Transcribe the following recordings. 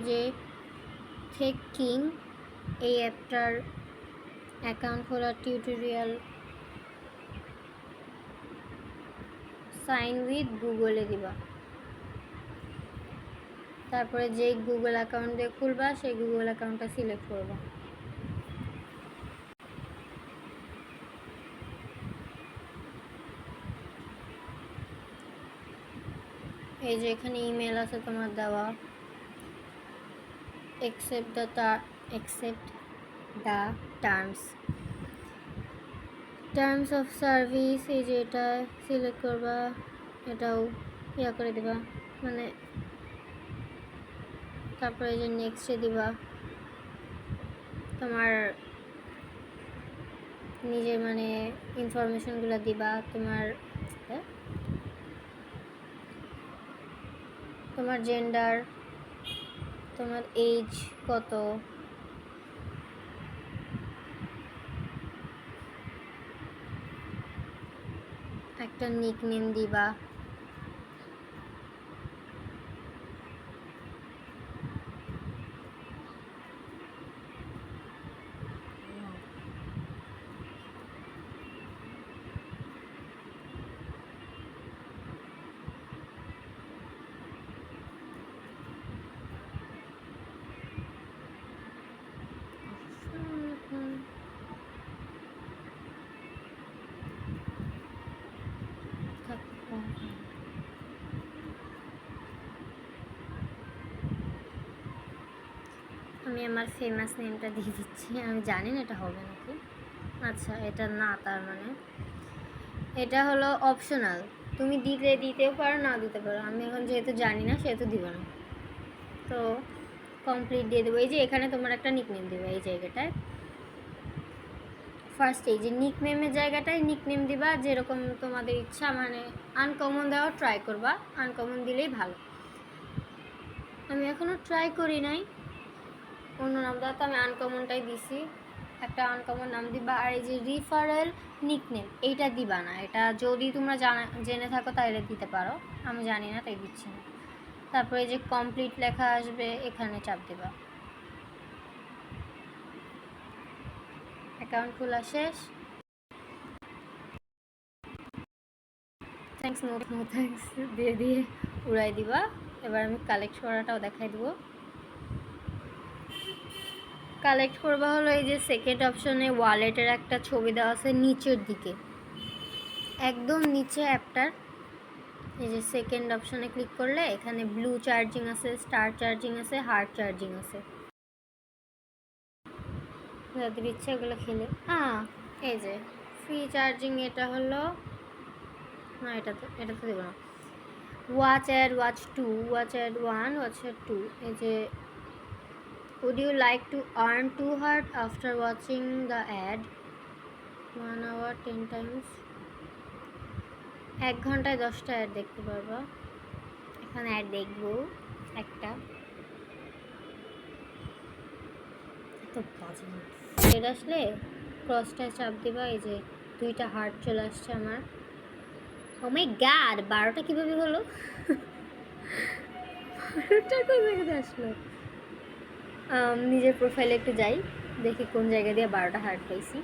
যে থেক কিং এই অ্যাপটার অ্যাকাউন্ট খোলার টিউটোরিয়াল সাইন উইথ গুগলে দিবা। তারপরে যে গুগল অ্যাকাউন্ট দিয়ে খুলবা সেই গুগল অ্যাকাউন্টটা সিলেক্ট করবা। এই যে এখানে ইমেল আছে তোমার দেওয়া, accept the terms of service, এই যে এটা সিলেক্ট করবা, এটাও ইয়া করে দিবা মানে। তারপরে এই যে নেক্সটে দিবা, তোমার নিজের মানে ইনফরমেশনগুলো দিবা, তোমার জেন্ডার, তোমার এজ কত, একটা নিকনেম দিবা। আমি আমার ফেমাস নেমটা দিয়ে দিচ্ছি, আমি জানি না এটা হবে নাকি। আচ্ছা এটা না, তার মানে এটা হলো অপশনাল, তুমি দিতেও পারো না দিতে পারো। আমি এখন যেহেতু জানি না সেহেতু দিব না, তো কমপ্লিট দিয়ে দেবো। এই যে এখানে তোমার একটা নিকনেম দেবে, এই জায়গাটায় ফার্স্ট এই যে নিকনেমের জায়গাটায় নিকনেম দিবা যেরকম তোমাদের ইচ্ছা, মানে আনকমন দেওয়া ট্রাই করবা, আনকমন দিলেই ভালো। আমি এখনও ট্রাই করি নাই অন্য নাম দেওয়া, তো আমি আনকমনটাই দিছি। একটা আনকমন নাম দিবা। আর এই যে রিফারেল নিকনেম এইটা দিবা না, এটা যদি তোমরা জেনে থাকো তাহলে দিতে পারো, আমি জানি না তাই দিচ্ছি না। তারপরে এই যে কমপ্লিট লেখা আসবে, এখানে চাপ দিবা। অ্যাকাউন্ট খোলা শেষ। থ্যাঙ্কস নো থ্যাঙ্কস দিয়ে উড়াই দিবা। এবার আমি কালেক্ট করাটাও দেখাই দেবো। কালেক্ট করবা হলো এই যে সেকেন্ড অপশনে ওয়ালেটের একটা ছবি দেওয়া আছে নিচের দিকে, একদম নিচে অ্যাপটার। এই যে সেকেন্ড অপশনে ক্লিক করলে এখানে ব্লু চার্জিং আছে, স্টার চার্জিং আছে, হার্ট চার্জিং আছে। যাদের ইচ্ছা এগুলো খেলে এই যে ফ্রি চার্জিং, এটা হলো না, এটা তো দেবো না। Watch ad, watch 2, watch ad 1, watch ad 2। এই যে would you like to earn 2 heart after watching the ad 1 hour 10 times? 1 ঘন্টায় 10টা অ্যাড দেখতে পারবা। এখানে অ্যাড দেখবো একটা, তো এড আসলে ক্রসটায় চাপ দিবা, এই যে 2টা হার্ট চলে আসছে আমার। ও মাই গড, 12টা কীভাবে হলো? 12টা কোন জায়গাতে আসলো? নিজের প্রোফাইলে একটু যাই, দেখি কোন জায়গা দিয়ে 12টা হার্ট পাইছি।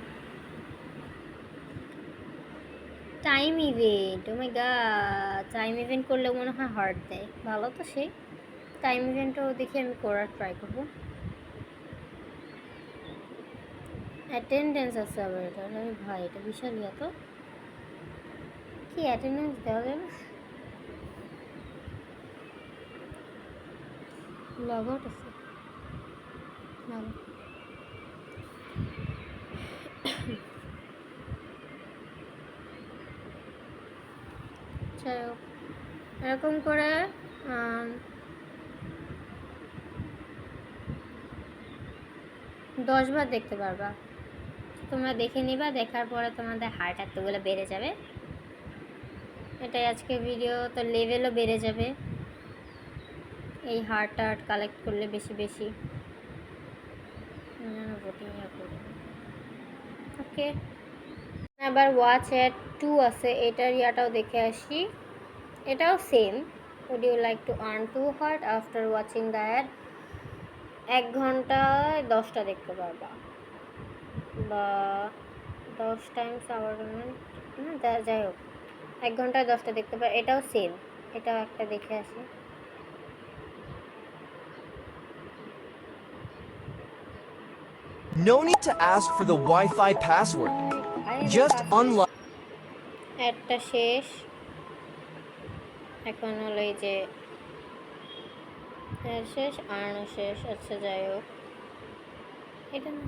টাইম ইভেন্ট, ও মাই গড, টাইম ইভেন্ট করলে মনে হয় হার্ট দেয়, ভালো তো। সেই টাইম ইভেন্টও দেখি আমি করার ট্রাই করব। অ্যাটেন্ডেন্স আছে আবার এটা, আমি ভাই এটা বিশাল ইয়া, তো কি অ্যাটেন্ডেন্স দেওয়া যাবে? লগ আউট আছে, যাই হোক এরকম করে 10 বার দেখতে পারবা। তোমরা দেখে নিবা, দেখার পরে তোমাদের হার্ট এতগুলো বেড়ে যাবে। এটাই আজকে ভিডিও, তো লেভেলও বেড়ে যাবে এই হার্ট কালেক্ট করলে বেশি বেশি। ওকে, আবার ওয়াচ অ্যাট 2 আছে, এটার ইয়াটাও দেখে আসি। এটাও same, would you like to earn 2 heart after watching the ad 1 ঘন্টায় 10টা দেখতে পারবা, বা 10 টাইমস আওয়ার না, যাই হোক 1 ঘন্টায় 10টা দেখতে পারবা। এটাও সেম, এটাও একটা দেখে আসি। No need to ask for the Wi-Fi password. Just unlock. একটা শেষ। এখন হলো এই যে শেষ, আর্নও শেষ। আচ্ছা যাই হোক, এটা না